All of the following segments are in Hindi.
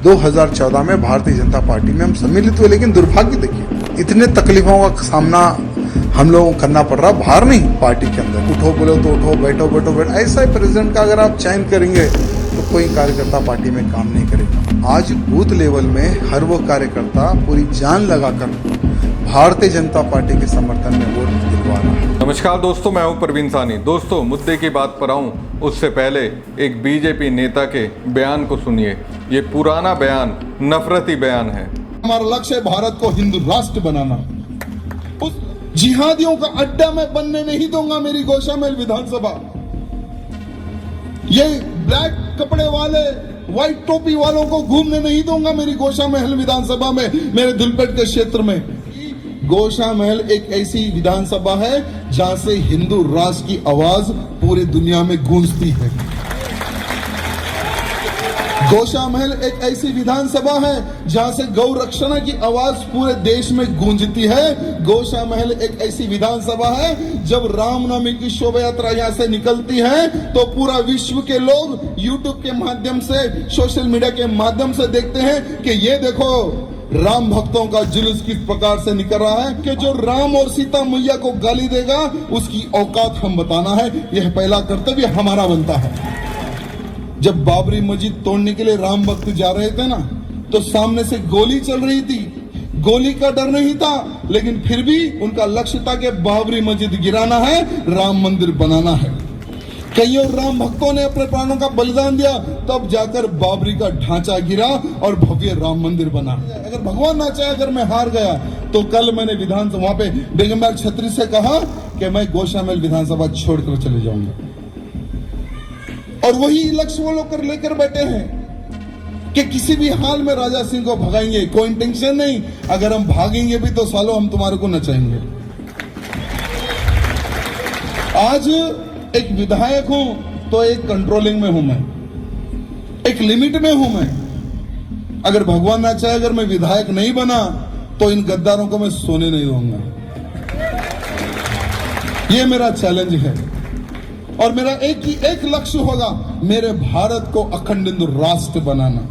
2014 में भारतीय जनता पार्टी में हम सम्मिलित हुए, लेकिन दुर्भाग्य देखिए इतने तकलीफों का सामना हम लोगों को करना पड़ रहा, बाहर नहीं पार्टी के अंदर। उठो बोलो तो उठो, बैठो बैठो बैठो, ऐसा ही प्रेसिडेंट का अगर आप चयन करेंगे तो कोई कार्यकर्ता पार्टी में काम नहीं करेगा। आज बूथ लेवल में हर वो कार्यकर्ता पूरी जान लगाकर भारतीय जनता पार्टी के समर्थन में वोट दिलवा रहा है। नमस्कार दोस्तों, मैं हूं प्रवीण सानी। दोस्तों, मुद्दे की बात पर आऊं उससे पहले एक बीजेपी नेता के बयान को सुनिए। ये पुराना बयान नफरती बयान है। हमारा लक्ष्य है भारत को हिंदू राष्ट्र बनाना। उस जिहादियों का अड्डा मैं बनने नहीं दूंगा मेरी गोशामहल विधानसभा। ये ब्लैक कपड़े वाले, व्हाइट टोपी वालों को घूमने नहीं दूंगा मेरी गोशामहल विधानसभा में, मेरे दिलपेट के क्षेत्र में। गोशामहल एक ऐसी विधानसभा है जहां से हिंदू राष्ट्र की आवाज पूरी दुनिया में गूंजती है। गोशामहल एक ऐसी विधानसभा है जहां से गौ रक्षण की आवाज पूरे देश में गूंजती है। गोशामहल एक ऐसी विधानसभा है जब रामनवमी की शोभा यात्रा यहाँ से निकलती है तो पूरा विश्व के लोग यूट्यूब के माध्यम से, सोशल मीडिया के माध्यम से देखते हैं कि ये देखो राम भक्तों का जुलूस किस प्रकार से निकल रहा है, कि जो राम और सीता मैया को गाली देगा उसकी औकात हम बताना है। यह पहला कर्तव्य हमारा बनता है। जब बाबरी मस्जिद तोड़ने के लिए राम भक्त जा रहे थे ना, तो सामने से गोली चल रही थी। गोली का डर नहीं था, लेकिन फिर भी उनका लक्ष्य था कि बाबरी मस्जिद गिराना है, राम मंदिर बनाना है। कईयों राम भक्तों ने अपने प्राणों का बलिदान दिया, तब जाकर बाबरी का ढांचा गिरा और भव्य राम मंदिर बना। अगर भगवान ना चाहे, अगर मैं हार गया तो कल मैंने विधानसभा वहां पे बेगमबाग छत्री से कहा कि मैं गोशामहल विधानसभा छोड़कर चले जाऊंगा। और वही लक्ष्य वो लोग लेकर बैठे हैं कि किसी भी हाल में राजा सिंह को भगाएंगे। कोई इंटेंशन नहीं, अगर हम भागेंगे भी तो सालों हम तुम्हारे को नचाएंगे। आज एक विधायक हूं तो एक कंट्रोलिंग में हूं मैं, एक लिमिट में हूं मैं। अगर भगवान ना चाहे, अगर मैं विधायक नहीं बना तो इन गद्दारों को मैं सोने नहीं दूंगा। ये मेरा चैलेंज है और मेरा एक ही एक लक्ष्य होगा, मेरे भारत को अखंड हिंदू राष्ट्र बनाना।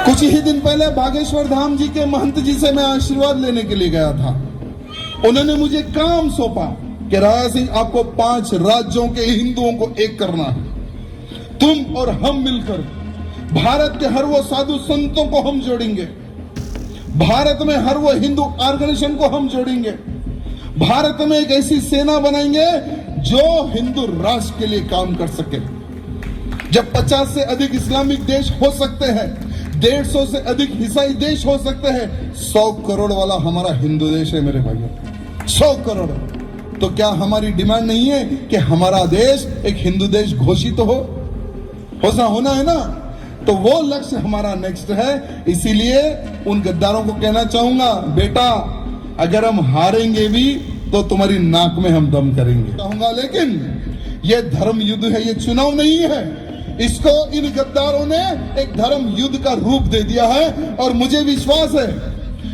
कुछ ही दिन पहले बागेश्वर धाम जी के महंत जी से मैं आशीर्वाद लेने के लिए गया था। उन्होंने मुझे काम सौंपा कि राजा सिंह, आपको 5 राज्यों के हिंदुओं को एक करना है। तुम और हम मिलकर भारत के हर वो साधु संतों को हम जोड़ेंगे, भारत में हर वो हिंदू ऑर्गेनाइजेशन को हम जोड़ेंगे, भारत में एक ऐसी सेना बनाएंगे जो हिंदू राष्ट्र के लिए काम कर सके। जब 50 से अधिक इस्लामिक देश हो सकते हैं, 150 से अधिक ईसाई देश हो सकते हैं, 100 करोड़ वाला हमारा हिंदू देश है मेरे भाइयों, 100 करोड़। तो क्या हमारी डिमांड नहीं है कि हमारा देश एक हिंदू देश घोषित होना है ना? तो वो लक्ष्य हमारा नेक्स्ट है। इसीलिए उन गद्दारों को कहना चाहूंगा, बेटा अगर हम हारेंगे भी तो तुम्हारी नाक में हम दम करेंगे कहूंगा, लेकिन ये धर्म युद्ध है, ये चुनाव नहीं है। इसको इन गद्दारों ने एक धर्म युद्ध का रूप दे दिया है और मुझे विश्वास है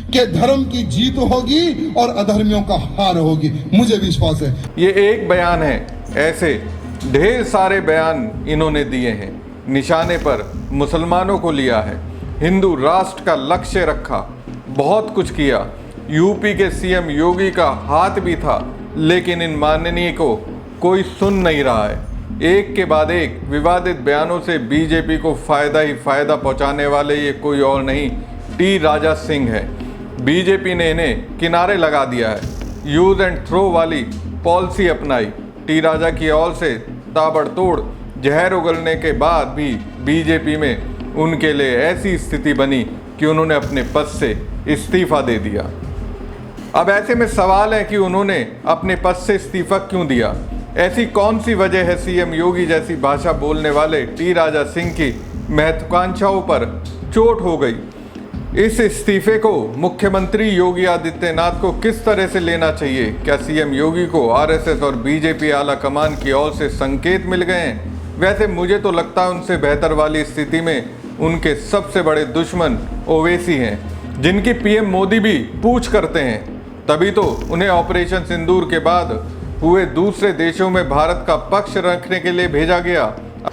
कि धर्म की जीत होगी और अधर्मियों का हार होगी, मुझे विश्वास है। ये एक बयान है, ऐसे ढेर सारे बयान इन्होंने दिए हैं। निशाने पर मुसलमानों को लिया है, हिंदू राष्ट्र का लक्ष्य रखा, बहुत कुछ किया। यूपी के सीएम योगी का हाथ भी था, लेकिन इन माननीय को कोई सुन नहीं रहा है। एक के बाद एक विवादित बयानों से बीजेपी को फायदा ही फायदा पहुंचाने वाले ये कोई और नहीं, टी राजा सिंह है। बीजेपी ने इन्हें किनारे लगा दिया है, यूज एंड थ्रो वाली पॉलिसी अपनाई। टी राजा की ओर से ताबड़तोड़ जहर उगलने के बाद भी बीजेपी में उनके लिए ऐसी स्थिति बनी कि उन्होंने अपने पद से इस्तीफा दे दिया। अब ऐसे में सवाल है कि उन्होंने अपने पद से इस्तीफा क्यों दिया? ऐसी कौन सी वजह है सीएम योगी जैसी भाषा बोलने वाले टी राजा सिंह की महत्वाकांक्षाओं पर चोट हो गई? इस इस्तीफे को मुख्यमंत्री योगी आदित्यनाथ को किस तरह से लेना चाहिए? क्या सीएम योगी को आरएसएस और बीजेपी आला कमान की ओर से संकेत मिल गए हैं? वैसे मुझे तो लगता है उनसे बेहतर वाली स्थिति में उनके सबसे बड़े दुश्मन ओवैसी हैं, जिनकी पीएम मोदी भी पूछ करते हैं। तभी तो उन्हें ऑपरेशन सिंदूर के बाद हुए दूसरे देशों में भारत का पक्ष रखने के लिए भेजा गया।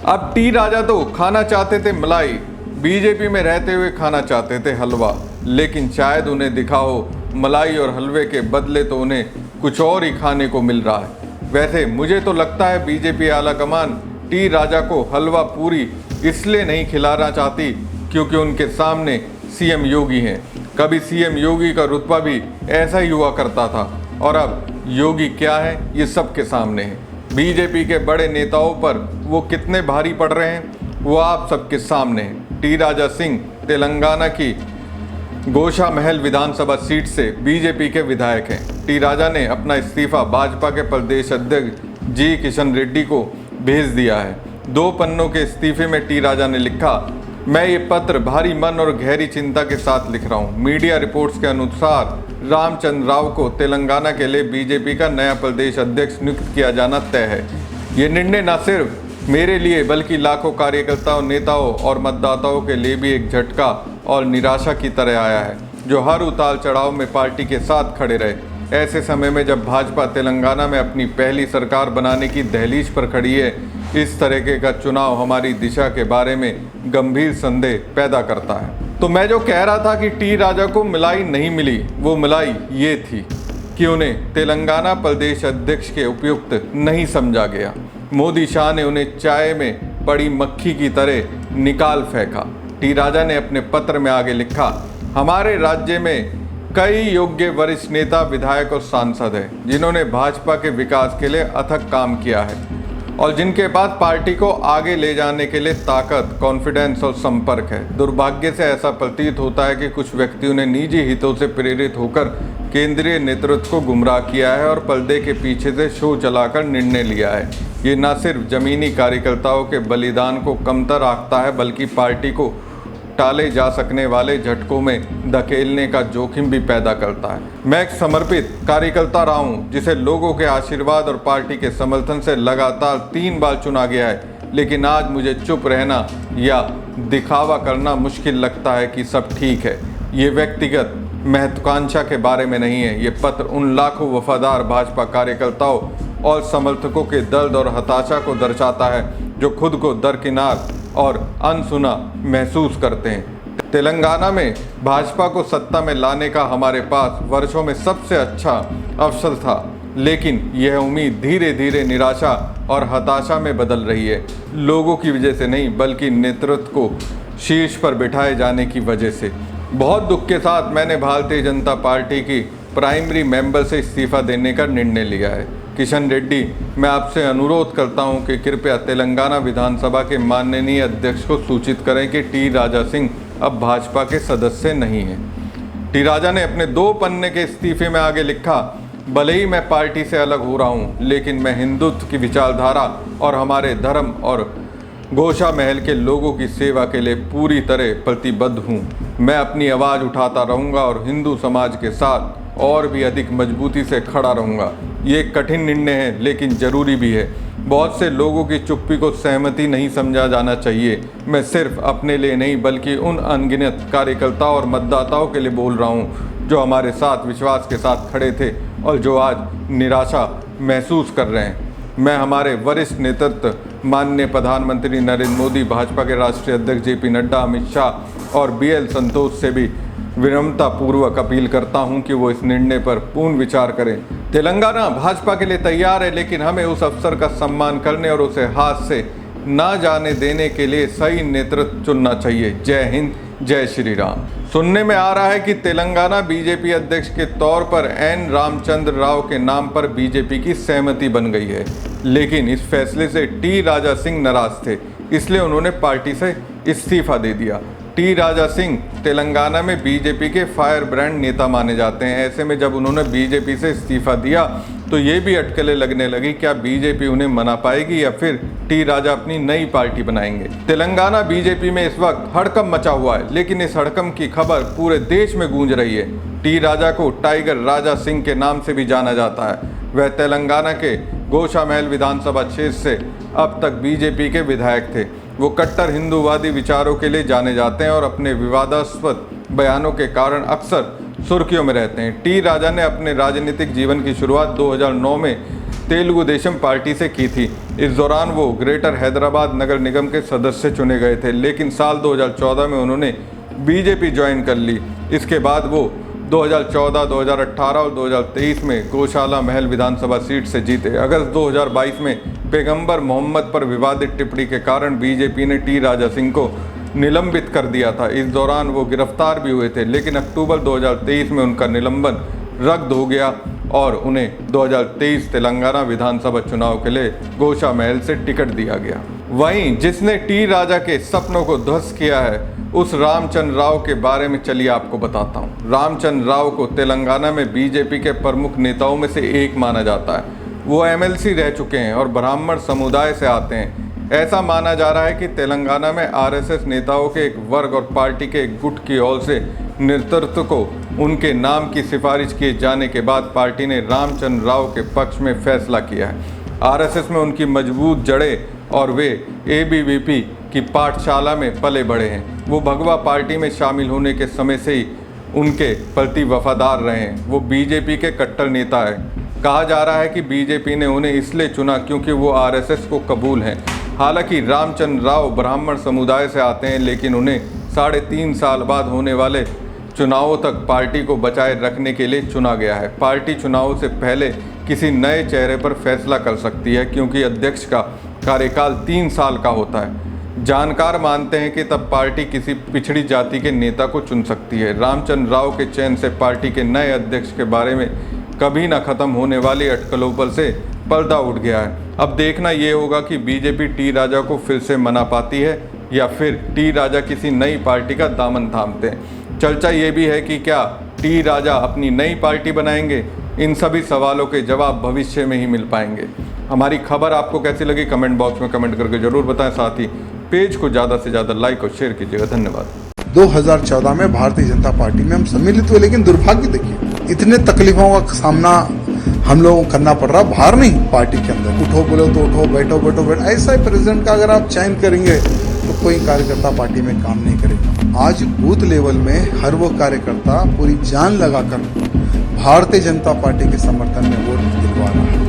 अब टी राजा तो खाना चाहते थे मलाई, बीजेपी में रहते हुए खाना चाहते थे हलवा, लेकिन शायद उन्हें दिखा हो मलाई और हलवे के बदले तो उन्हें कुछ और ही खाने को मिल रहा है। वैसे मुझे तो लगता है बीजेपी आलाकमान टी राजा को हलवा पूरी इसलिए नहीं खिलाना चाहती क्योंकि उनके सामने सीएम योगी हैं। कभी सीएम योगी का रुतबा भी ऐसा ही हुआ करता था और अब योगी क्या है ये सबके सामने है। बीजेपी के बड़े नेताओं पर वो कितने भारी पड़ रहे हैं वो आप सबके सामने है। टी राजा सिंह तेलंगाना की गोशा महल विधानसभा सीट से बीजेपी के विधायक हैं। टी राजा ने अपना इस्तीफा भाजपा के प्रदेश अध्यक्ष जी किशन रेड्डी को भेज दिया है। 2 पन्नों के इस्तीफे में टी राजा ने लिखा, मैं ये पत्र भारी मन और गहरी चिंता के साथ लिख रहा हूँ। मीडिया रिपोर्ट्स के अनुसार रामचंद्र राव को तेलंगाना के लिए बीजेपी का नया प्रदेश अध्यक्ष नियुक्त किया जाना तय है। ये निर्णय न सिर्फ मेरे लिए बल्कि लाखों कार्यकर्ताओं, नेताओं और मतदाताओं के लिए भी एक झटका और निराशा की तरह आया है, जो हर उतार चढ़ाव में पार्टी के साथ खड़े रहे। ऐसे समय में जब भाजपा तेलंगाना में अपनी पहली सरकार बनाने की दहलीज पर खड़ी है, इस तरह का चुनाव हमारी दिशा के बारे में गंभीर संदेह पैदा करता है। तो मैं जो कह रहा था कि टी राजा को मलाई नहीं मिली, वो मलाई ये थी कि उन्हें तेलंगाना प्रदेश अध्यक्ष के उपयुक्त नहीं समझा गया। मोदी शाह ने उन्हें चाय में पड़ी मक्खी की तरह निकाल फेंका। टी राजा ने अपने पत्र में आगे लिखा, हमारे राज्य में कई योग्य वरिष्ठ नेता, विधायक और सांसद हैं जिन्होंने भाजपा के विकास के लिए अथक काम किया है और जिनके पास पार्टी को आगे ले जाने के लिए ताकत, कॉन्फिडेंस और संपर्क है। दुर्भाग्य से ऐसा प्रतीत होता है कि कुछ व्यक्तियों ने निजी हितों से प्रेरित होकर केंद्रीय नेतृत्व को गुमराह किया है और पर्दे के पीछे से शो चलाकर निर्णय लिया है। ये न सिर्फ जमीनी कार्यकर्ताओं के बलिदान को कमतर आंकता है बल्कि पार्टी को टाले जा सकने वाले झटकों में धकेलने का जोखिम भी पैदा करता है। मैं एक समर्पित कार्यकर्ता रहा हूँ जिसे लोगों के आशीर्वाद और पार्टी के समर्थन से लगातार 3 बार चुना गया है, लेकिन आज मुझे चुप रहना या दिखावा करना मुश्किल लगता है कि सब ठीक है। ये व्यक्तिगत महत्वाकांक्षा के बारे में नहीं है। ये पत्र उन लाखों वफादार भाजपा कार्यकर्ताओं और समर्थकों के दर्द और हताशा को दर्शाता है जो खुद को दरकिनार और अनसुना महसूस करते हैं। तेलंगाना में भाजपा को सत्ता में लाने का हमारे पास वर्षों में सबसे अच्छा अवसर था, लेकिन यह उम्मीद धीरे धीरे निराशा और हताशा में बदल रही है। लोगों की वजह से नहीं बल्कि नेतृत्व को शीर्ष पर बिठाए जाने की वजह से। बहुत दुख के साथ मैंने भारतीय जनता पार्टी की प्राइमरी मेंबर से इस्तीफा देने का निर्णय लिया है। किशन रेड्डी, मैं आपसे अनुरोध करता हूं कि कृपया तेलंगाना विधानसभा के माननीय अध्यक्ष को सूचित करें कि टी राजा सिंह अब भाजपा के सदस्य नहीं हैं। टी राजा ने अपने 2 पन्ने के इस्तीफे में आगे लिखा, भले ही मैं पार्टी से अलग हो रहा हूं, लेकिन मैं हिंदुत्व की विचारधारा और हमारे धर्म और गोशा महल के लोगों की सेवा के लिए पूरी तरह प्रतिबद्ध हूं। मैं अपनी आवाज़ उठाता रहूंगा और हिंदू समाज के साथ और भी अधिक मजबूती से खड़ा रहूंगा। ये एक कठिन निर्णय है लेकिन ज़रूरी भी है। बहुत से लोगों की चुप्पी को सहमति नहीं समझा जाना चाहिए। मैं सिर्फ अपने लिए नहीं बल्कि उन अनगिनत कार्यकर्ताओं और मतदाताओं के लिए बोल रहा हूँ जो हमारे साथ विश्वास के साथ खड़े थे और जो आज निराशा महसूस कर रहे हैं। मैं हमारे वरिष्ठ नेतृत्व माननीय प्रधानमंत्री नरेंद्र मोदी, भाजपा के राष्ट्रीय अध्यक्ष जेपी नड्डा, अमित शाह और BL संतोष से भी विनम्रतापूर्वक अपील करता हूं कि वो इस निर्णय पर पूर्ण विचार करें। तेलंगाना भाजपा के लिए तैयार है, लेकिन हमें उस अवसर का सम्मान करने और उसे हाथ से ना जाने देने के लिए सही नेतृत्व चुनना चाहिए। जय हिंद, जय श्री राम। सुनने में आ रहा है कि तेलंगाना बीजेपी अध्यक्ष के तौर पर N रामचंद्र राव के नाम पर बीजेपी की सहमति बन गई है, लेकिन इस फैसले से टी राजा सिंह नाराज थे, इसलिए उन्होंने पार्टी से इस्तीफा दे दिया। टी राजा सिंह तेलंगाना में बीजेपी के फायर ब्रांड नेता माने जाते हैं। ऐसे में जब उन्होंने बीजेपी से इस्तीफा दिया तो ये भी अटकलें लगने लगी, क्या बीजेपी उन्हें मना पाएगी या फिर टी राजा अपनी नई पार्टी बनाएंगे। तेलंगाना बीजेपी में इस वक्त हड़कंप मचा हुआ है, लेकिन इस हड़कंप की खबर पूरे देश में गूंज रही है। टी राजा को टाइगर राजा सिंह के नाम से भी जाना जाता है। वह तेलंगाना के गोशा महल विधानसभा क्षेत्र से अब तक बीजेपी के विधायक थे। वो कट्टर हिंदूवादी विचारों के लिए जाने जाते हैं और अपने विवादास्पद बयानों के कारण अक्सर सुर्खियों में रहते हैं। टी राजा ने अपने राजनीतिक जीवन की शुरुआत 2009 में तेलुगु देशम पार्टी से की थी। इस दौरान वो ग्रेटर हैदराबाद नगर निगम के सदस्य चुने गए थे, लेकिन साल 2014 में उन्होंने बीजेपी ज्वाइन कर ली। इसके बाद वो 2014, 2018 और 2023 में गौशाला महल विधानसभा सीट से जीते। अगस्त 2022 में पैगंबर मोहम्मद पर विवादित टिप्पणी के कारण बीजेपी ने टी राजा सिंह को निलंबित कर दिया था। इस दौरान वो गिरफ्तार भी हुए थे, लेकिन अक्टूबर 2023 में उनका निलंबन रद्द हो गया और उन्हें 2023 तेलंगाना विधानसभा चुनाव के लिए गौशा महल से टिकट दिया गया। वहीं जिसने टी राजा के सपनों को ध्वस्त किया है, उस रामचंद्र राव के बारे में चलिए आपको बताता हूँ। रामचंद्र राव को तेलंगाना में बीजेपी के प्रमुख नेताओं में से एक माना जाता है। वो एमएलसी रह चुके हैं और ब्राह्मण समुदाय से आते हैं। ऐसा माना जा रहा है कि तेलंगाना में आरएसएस नेताओं के एक वर्ग और पार्टी के एक गुट की ओर से नेतृत्व को उनके नाम की सिफारिश किए जाने के बाद पार्टी ने रामचंद्र राव के पक्ष में फैसला किया है। आरएसएस में उनकी मजबूत जड़ें और वे एबीवीपी की पाठशाला में पले बढ़े हैं। वो भगवा पार्टी में शामिल होने के समय से ही उनके प्रति वफादार रहे हैं। वो बीजेपी के कट्टर नेता है। कहा जा रहा है कि बीजेपी ने उन्हें इसलिए चुना क्योंकि वो आरएसएस को कबूल हैं। हालांकि रामचंद्र राव ब्राह्मण समुदाय से आते हैं, लेकिन उन्हें 3.5 साल बाद होने वाले चुनावों तक पार्टी को बचाए रखने के लिए चुना गया है। पार्टी चुनाव से पहले किसी नए चेहरे पर फैसला कर सकती है, क्योंकि अध्यक्ष का कार्यकाल 3 साल का होता है। जानकार मानते हैं कि तब पार्टी किसी पिछड़ी जाति के नेता को चुन सकती है। रामचंद्र राव के चयन से पार्टी के नए अध्यक्ष के बारे में कभी न खत्म होने वाली अटकलों पर से पर्दा उठ गया है। अब देखना ये होगा कि बीजेपी टी राजा को फिर से मना पाती है या फिर टी राजा किसी नई पार्टी का दामन थामते हैं। चर्चा ये भी है कि क्या टी राजा अपनी नई पार्टी बनाएंगे। इन सभी सवालों के जवाब भविष्य में ही मिल पाएंगे। हमारी खबर आपको कैसी लगी कमेंट बॉक्स में कमेंट करके जरूर बताएं। साथ ही पेज को ज़्यादा से ज़्यादा लाइक और शेयर कीजिएगा। धन्यवाद। 2014 में भारतीय जनता पार्टी में हम सम्मिलित हुए, लेकिन दुर्भाग्य देखिए इतने तकलीफों का सामना हम लोगों को करना पड़ रहा, बाहर नहीं पार्टी के अंदर। उठो बोलो तो उठो, बैठो बैठो बैठो, ऐसा ही प्रेसिडेंट का अगर आप चयन करेंगे तो कोई कार्यकर्ता पार्टी में काम नहीं करेगा। आज बूथ लेवल में हर वो कार्यकर्ता पूरी जान लगाकर भारतीय जनता पार्टी के समर्थन में वोट दिलवा रहा है।